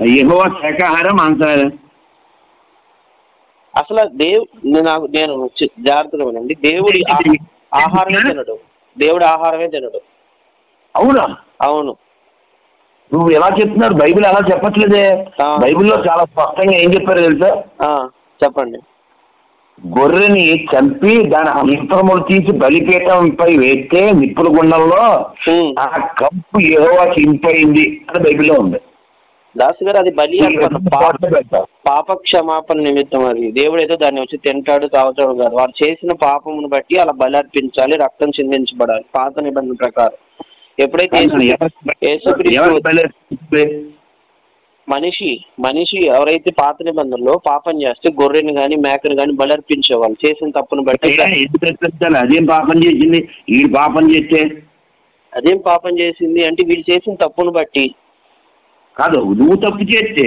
యెహోవా శాకాహారం మాంసాహారం? అసలు నేను జాగ్రత్తగా వినండి. దేవుడి ఆహారమే తినడు. దేవుడి ఆహారమే తినడు. అవునా? అవును. నువ్వు ఎలా చెప్తున్నారు? బైబిల్ అలా చెప్పట్లేదే. బైబిల్లో చాలా స్పష్టంగా ఏం చెప్పారు తెలుసా? చెప్పండి. గొర్రెని చంపి దాని అంతరములు తీసి బలిపీఠంపై వేస్తే నిప్పుల గుండంలో ఆ కంపు యెహోవాకి ఇంపైంది అని బైబిల్లో ఉంది. దాసు గారు, అది బలి పాప క్షమాపణ నిమిత్తం. అది దేవుడు ఏదో దాన్ని వచ్చి తింటాడు తాగుతాడు కాదు. వారు చేసిన పాపమును బట్టి అలా బలి అర్పించాలి, రక్తం చిందించబడాలి పాత నిబంధన ప్రకారం. ఎప్పుడైతే మనిషి ఎవరైతే పాత నిబంధనలో పాపం చేస్తే గొర్రెని గాని మేకను గాని బలి అర్పించేవాళ్ళు చేసిన తప్పును బట్టి. అదేం పాపం చేసింది? ఈ పాపం చేస్తే అదేం పాపం చేసింది అంటే వీళ్ళు చేసిన తప్పును బట్టి కాదు. నువ్వు తప్పు చేస్తే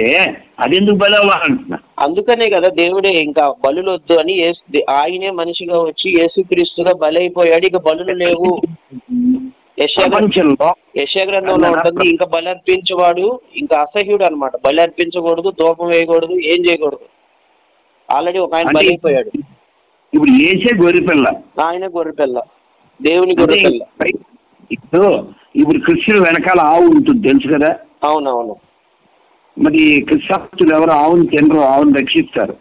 అదెందుకు బలి అవ్వాలంటున్నా? అందుకనే కదా దేవుడే ఇంకా బలులు వద్దు అని ఆయనే మనిషిగా వచ్చి యేసుక్రీస్తుగా బలి అయిపోయాడు. ఇక బలులు లేవు. యెషయా గ్రంథంలో ఉంటుంది, ఇంకా బలి అర్పించేవాడు ఇంకా అసహ్యుడు అనమాట. బలి అర్పించకూడదు, ధూపం వేయకూడదు, ఏం చేయకూడదు. ఆల్రెడీ ఒక ఆయన బలి అయిపోయాడు. ఇప్పుడు ఏసే గొర్రెపిల్ల, ఆయన గొర్రెపిల్ల, దేవుని గొర్రెపిల్ల. ఇప్పుడు క్రిస్టియన్ వెనకాల ఆవు ఉంటుంది తెలుసు కదా? అవునవును. మరి క్రిస్టియన్లు ఎవరు ఆవును తినరు, ఆవును రక్షిస్తారు.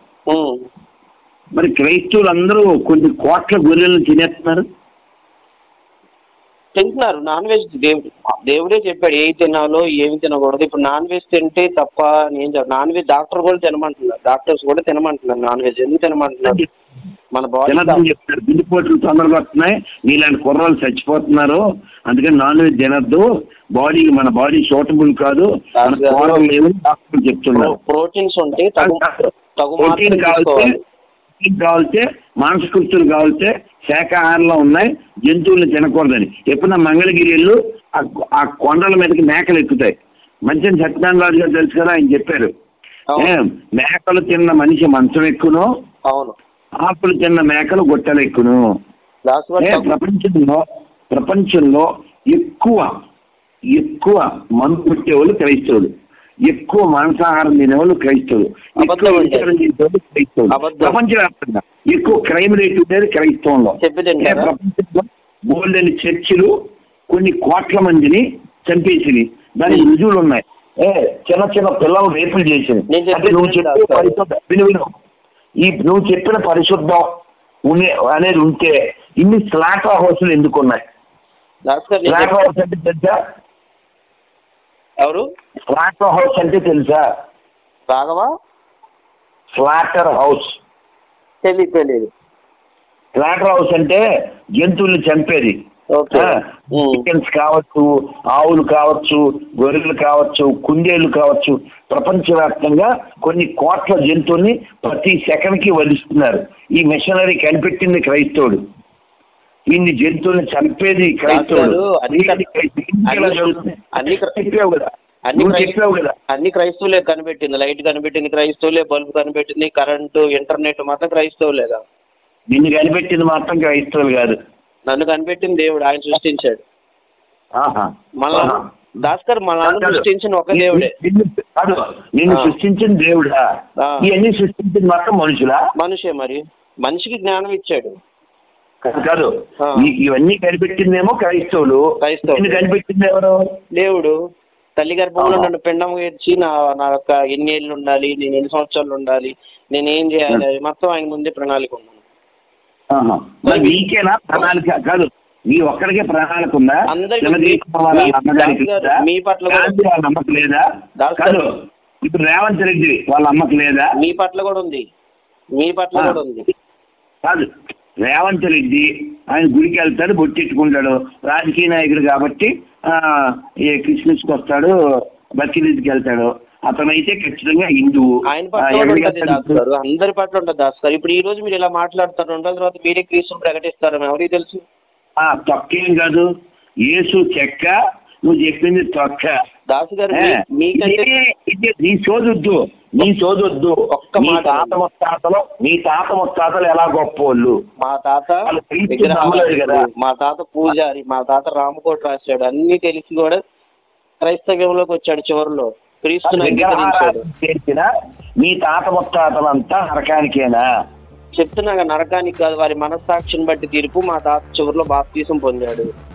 మరి క్రైస్తవులు అందరూ కొన్ని కోట్ల గొర్రెలను తినేస్తున్నారు. తింటున్నారు నాన్ వెజ్. దేవుడే చెప్పాడు ఏవి తినాలో ఏమి తినకూడదు. ఇప్పుడు నాన్ వెజ్ తింటే తప్ప నాన్ వెజ్ డాక్టర్ కూడా తినమంటున్నారు, డాక్టర్స్ కూడా తినమంటున్నారు నాన్ వెజ్. ఎందుకు తినమంటున్నారు? మన బాడీ చెప్తారు గుండెపోట్లు తొందరగా వస్తున్నాయి, నీలాంటి కుర్రాలు చచ్చిపోతున్నారు, అందుకని నాన్ వెజ్ తినద్దు, మన బాడీ సూటబుల్ కాదు, డాక్టర్లు చెప్తున్నారు. ప్రోటీన్స్ ఉంటే ప్రోటీన్ కావాల్సే మాంసకృతులు కావాల్సే శాకాహారంలో ఉన్నాయి, జంతువులను తినకూడదని. ఎప్పుడన్నా మంగళగిరి వెళ్ళు, ఆ కొండల మీదకి మేకలు ఎక్కుతాయి. మంచి సత్యనారాయణ రాజు గారు తెలుసు కదా, ఆయన చెప్పారు మేకలు తిన్న మనిషి మంచం ఎక్కును, ఆకులు తిన్న మేకలు గొట్టలు ఎక్కును. ప్రపంచంలో ఎక్కువ మందు పుట్టేవాళ్ళు క్రైస్తవులు, ఎక్కువ మాంసాహారం తినేవాళ్ళు క్రైస్తవులు, ప్రపంచవ్యాప్తంగా ఎక్కువ క్రైమ్ రేట్ ఉండేది క్రైస్తవంలో. ప్రపంచంలో గోల్డెన్ చర్చిలు కొన్ని కోట్ల మందిని చంపేసినాయి, దానికి రుజువులు ఉన్నాయి. చిన్న పిల్లలు రేపులు చేసింది. నువ్వు చెప్పిన పరిశుద్ధం అనేది ఉంటే ఇన్ని స్లాటర్ హౌస్లు ఎందుకు ఉన్నాయి? స్లాటర్ హౌస్ అంటే తెలుసా? ఎవరు? స్లాటర్ హౌస్ అంటే తెలుసా? రాఘవా? స్లాటర్ హౌస్ తెలియదు. స్లాటర్ హౌస్ అంటే జంతువుల్ని చంపేది. చికెన్స్ కావచ్చు, ఆవులు కావచ్చు, గొర్రెలు కావచ్చు, కుందేళ్లు కావచ్చు, ప్రపంచవ్యాప్తంగా కొన్ని కోట్ల జంతువుల్ని ప్రతి సెకండ్కి వధిస్తున్నారు. ఈ మిషనరీ కనిపెట్టింది క్రైస్తవుడు. ఇన్ని జంతువుల్ని చంపేది క్రైస్తవుడు. అన్ని క్రైస్తవులే కనిపెట్టింది. లైట్ కనిపెట్టింది క్రైస్తవులే, బల్బు కనిపెట్టింది, కరెంటు, ఇంటర్నెట్ మాత్రం క్రైస్తవులేదా? నిన్ను కనిపెట్టింది మాత్రం క్రైస్తవులు కాదు. నన్ను కనిపెట్టింది దేవుడు, ఆయన సృష్టించాడు. దాస్కర్ మనల్ని సృష్టించిన ఒక దేవుడే. నిన్ను సృష్టించిన దేవుడా? ఇవన్నీ సృష్టించిన మాత్రం మనుషే. మరి మనిషికి జ్ఞానం ఇచ్చాడు కాదు. ఇవన్నీ కనిపెట్టిందేమో క్రైస్తవులు, కనిపెట్టింది ఎవరు? దేవుడు. తల్లి గర్భంలో నన్ను పిండం ఇచ్చి నా యొక్క ఎన్ని ఏళ్ళు ఉండాలి, నేను ఎన్ని సంవత్సరాలు ఉండాలి, నేను ఏం చేయాలి, మొత్తం ఆయన ముందే ప్రణాళిక ఉన్నాను. నీకేనా ప్రణాళిక? కాదు, నీ ఒక్కడికే ప్రణాళిక ఉందా? మీ పట్ల నమ్మకం లేదా? కాదు, ఇప్పుడు రేవంత్ రెడ్డి వాళ్ళ అమ్మకు లేదా? మీ పట్ల కూడా ఉంది. కాదు, రేవంత్ రెడ్డి ఆయన గుడికి వెళ్తాడు, బొట్టెట్టుకుంటాడు, రాజకీయ నాయకుడు కాబట్టి క్రిస్మస్కి వస్తాడు, బక్రీద్కి వెళ్తాడు. అతనైతే ఖచ్చితంగా హిందువు. ఆయన పట్ల అందరి పట్ల ఉంటుంది దాస్తారు. ఇప్పుడు ఈ రోజు మీరు ఇలా మాట్లాడతారు, 2 రోజుల తర్వాత మీరే క్రీస్తుని ప్రకటిస్తారు, ఎవరికి తెలుసు? తొక్కేం కాదు, యేసు చెక్క, నువ్వు చెప్పింది తొక్క. దాసు గారు నీ చోదొద్దు. ఒక్క మాట, మీ తాత ముత్తాతలు ఎలా గొప్పోళ్ళు. మా తాత పూజారి, మా తాత రామకోట రాశాడు, అన్ని తెలిసి కూడా క్రైస్తవ్యంలోకి వచ్చాడు చివరిలో. క్రీస్తుని అంగీకరించాడు. చేసిన మీ తాత ముత్తాతలంతా నరకానికేనా? చెప్తున్నాగా నరకానికి కాదు, వారి మనస్సాక్షిని బట్టి తీర్పు. మా తాత చివరిలో బాప్తీసం పొందాడు.